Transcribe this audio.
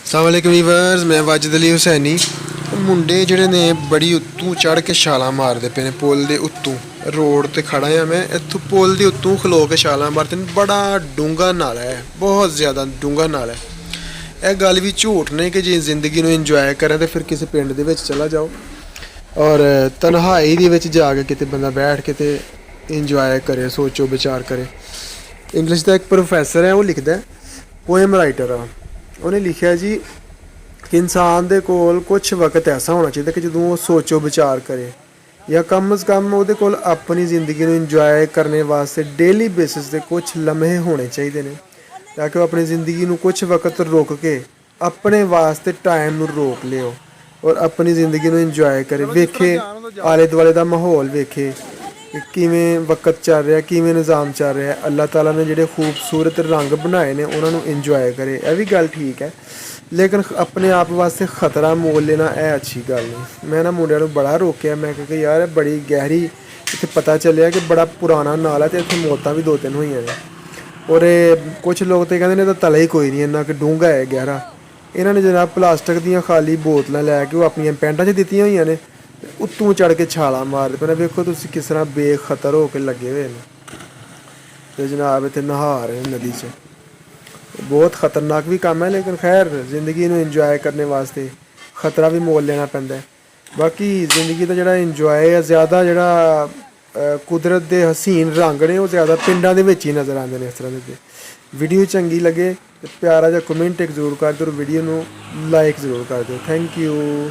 अस्सलामुअलैकुम वीवर्स, मैं वाजिद अली हुसैनी। मुंडे ਜਿਹੜੇ ਨੇ ਬੜੀ ਉੱਤੋਂ ਚੜ੍ਹ ਕੇ ਛਾਲਾਂ ਮਾਰਦੇ ਪਏ ਨੇ ਪੁਲ ਦੇ ਉੱਤੋਂ। ਰੋਡ ਤੇ ਖੜਾ ਆ ਮੈਂ, ਇੱਥੋਂ ਪੁਲ ਦੇ ਉੱਤੋਂ ਖਲੋ ਕੇ ਛਾਲਾਂ ਮਾਰਦੇ ਨੇ। ਬੜਾ ਡੂੰਘਾ ਨਾਲਾ ਹੈ, ਬਹੁਤ ਜ਼ਿਆਦਾ ਡੂੰਘਾ ਨਾਲਾ ਹੈ। ਇਹ ਗੱਲ ਵੀ ਝੂਠ ਨਹੀਂ ਕਿ ਜੇ ਜ਼ਿੰਦਗੀ ਨੂੰ ਇੰਜੋਏ ਕਰਾਂ ਤਾਂ ਫਿਰ ਕਿਸੇ ਪਿੰਡ ਦੇ ਵਿੱਚ ਚਲਾ ਜਾਓ ਔਰ ਤਨਹਾਈ ਦੇ ਵਿੱਚ ਜਾ ਕੇ ਕਿਤੇ ਬੰਦਾ ਬੈਠ ਕੇ ਤੇ ਇੰਜੋਏ ਕਰੇ, ਸੋਚੋ ਵਿਚਾਰ ਕਰੇ। ਇੰਗਲਿਸ਼ ਦਾ ਇੱਕ ਪ੍ਰੋਫੈਸਰ ਹੈ, ਉਹ ਲਿਖਦਾ, ਪੋਇਮ ਰਾਈਟਰ ਆ। ਉਹਨੇ ਲਿਖਿਆ ਜੀ ਕਿ ਇਨਸਾਨ ਦੇ ਕੋਲ ਕੁਛ ਵਕਤ ਐਸਾ ਹੋਣਾ ਚਾਹੀਦਾ ਕਿ ਜਦੋਂ ਉਹ ਸੋਚੋ ਵਿਚਾਰ ਕਰੇ, ਜਾਂ ਕਮ ਅਜ਼ ਕਮ ਉਹਦੇ ਕੋਲ ਆਪਣੀ ਜ਼ਿੰਦਗੀ ਨੂੰ ਇੰਜੋਏ ਕਰਨ ਵਾਸਤੇ ਡੇਲੀ ਬੇਸਿਸ 'ਤੇ ਕੁਛ ਲਮਹੇ ਹੋਣੇ ਚਾਹੀਦੇ ਨੇ, ਤਾਂ ਕਿ ਉਹ ਆਪਣੀ ਜ਼ਿੰਦਗੀ ਨੂੰ ਕੁਛ ਵਕਤ ਰੁਕ ਕੇ ਆਪਣੇ ਵਾਸਤੇ ਟਾਈਮ ਨੂੰ ਰੋਕ ਲਿਓ ਔਰ ਆਪਣੀ ਜ਼ਿੰਦਗੀ ਨੂੰ ਇੰਜੋਏ ਕਰੇ। ਵੇਖੇ ਆਲੇ ਦੁਆਲੇ ਦਾ ਮਾਹੌਲ, ਵੇਖੇ ਕਿ ਕਿਵੇਂ ਵਕਤ ਚੱਲ ਰਿਹਾ, ਕਿਵੇਂ ਨਿਜ਼ਾਮ ਚੱਲ ਰਿਹਾ। ਅੱਲਾਹ ਤਾਲਾ ਨੇ ਜਿਹੜੇ ਖੂਬਸੂਰਤ ਰੰਗ ਬਣਾਏ ਨੇ ਉਹਨਾਂ ਨੂੰ ਇੰਜੋਏ ਕਰੇ। ਇਹ ਵੀ ਗੱਲ ਠੀਕ ਹੈ, ਲੇਕਿਨ ਆਪਣੇ ਆਪ ਵਾਸਤੇ ਖਤਰਾ ਮੋਲ ਲੈਣਾ ਇਹ ਅੱਛੀ ਗੱਲ ਨਹੀਂ। ਮੈਂ ਨਾ ਮੁੰਡਿਆਂ ਨੂੰ ਬੜਾ ਰੋਕਿਆ, ਮੈਂ ਕਿਹਾ ਯਾਰ ਇਹ ਬੜੀ ਗਹਿਰੀ, ਇੱਥੇ ਪਤਾ ਚੱਲਿਆ ਕਿ ਬੜਾ ਪੁਰਾਣਾ ਨਾਲਾ ਹੈ ਅਤੇ ਇੱਥੇ ਮੌਤਾਂ ਵੀ 2-3 ਹੋਈਆਂ ਨੇ। ਔਰ ਇਹ ਕੁਛ ਲੋਕ ਤਾਂ ਕਹਿੰਦੇ ਨੇ ਤਾਂ ਤਲਾ ਹੀ ਕੋਈ ਨਹੀਂ, ਇੰਨਾ ਕਿ ਡੂੰਘਾ ਹੈ, ਗਹਿਰਾ। ਇਹਨਾਂ ਨੇ ਜਨਾਬ ਪਲਾਸਟਿਕ ਦੀਆਂ ਖਾਲੀ ਬੋਤਲਾਂ ਲੈ ਕੇ ਉਹ ਆਪਣੀਆਂ ਪੈਂਟਾਂ 'ਚ ਦਿੱਤੀਆਂ ਹੋਈਆਂ ਨੇ, ਉੱਤੋਂ ਚੜ੍ਹ ਕੇ ਛਾਲਾਂ ਮਾਰਦੇ ਪਏ ਨੇ। ਵੇਖੋ ਤੁਸੀਂ ਕਿਸ ਤਰ੍ਹਾਂ ਬੇਖਤਰ ਹੋ ਕੇ ਲੱਗੇ ਹੋਏ ਨੇ ਤੇ ਜਨਾਬ ਇੱਥੇ ਨਹਾ ਰਹੇ ਨਦੀ 'ਚ। ਬਹੁਤ ਖਤਰਨਾਕ ਵੀ ਕੰਮ ਹੈ, ਲੇਕਿਨ ਖੈਰ ਜ਼ਿੰਦਗੀ ਨੂੰ ਇੰਜੋਏ ਕਰਨ ਵਾਸਤੇ ਖਤਰਾ ਵੀ ਮੋਲ ਲੈਣਾ ਪੈਂਦਾ। ਬਾਕੀ ਜ਼ਿੰਦਗੀ ਦਾ ਜਿਹੜਾ ਇੰਜੋਏ ਹੈ ਜ਼ਿਆਦਾ, ਜਿਹੜਾ ਕੁਦਰਤ ਦੇ ਹਸੀਨ ਰੰਗ ਨੇ ਉਹ ਜ਼ਿਆਦਾ ਪਿੰਡਾਂ ਦੇ ਵਿੱਚ ਹੀ ਨਜ਼ਰ ਆਉਂਦੇ ਨੇ। ਇਸ ਤਰ੍ਹਾਂ ਦੇ ਵੀਡੀਓ ਚੰਗੀ ਲੱਗੇ ਤਾਂ ਪਿਆਰਾ ਜਿਹਾ ਕਮੈਂਟ ਇੱਕ ਜ਼ਰੂਰ ਕਰ ਦਿਓ, ਵੀਡੀਓ ਨੂੰ ਲਾਈਕ ਜ਼ਰੂਰ ਕਰ ਦਿਓ। Thank you.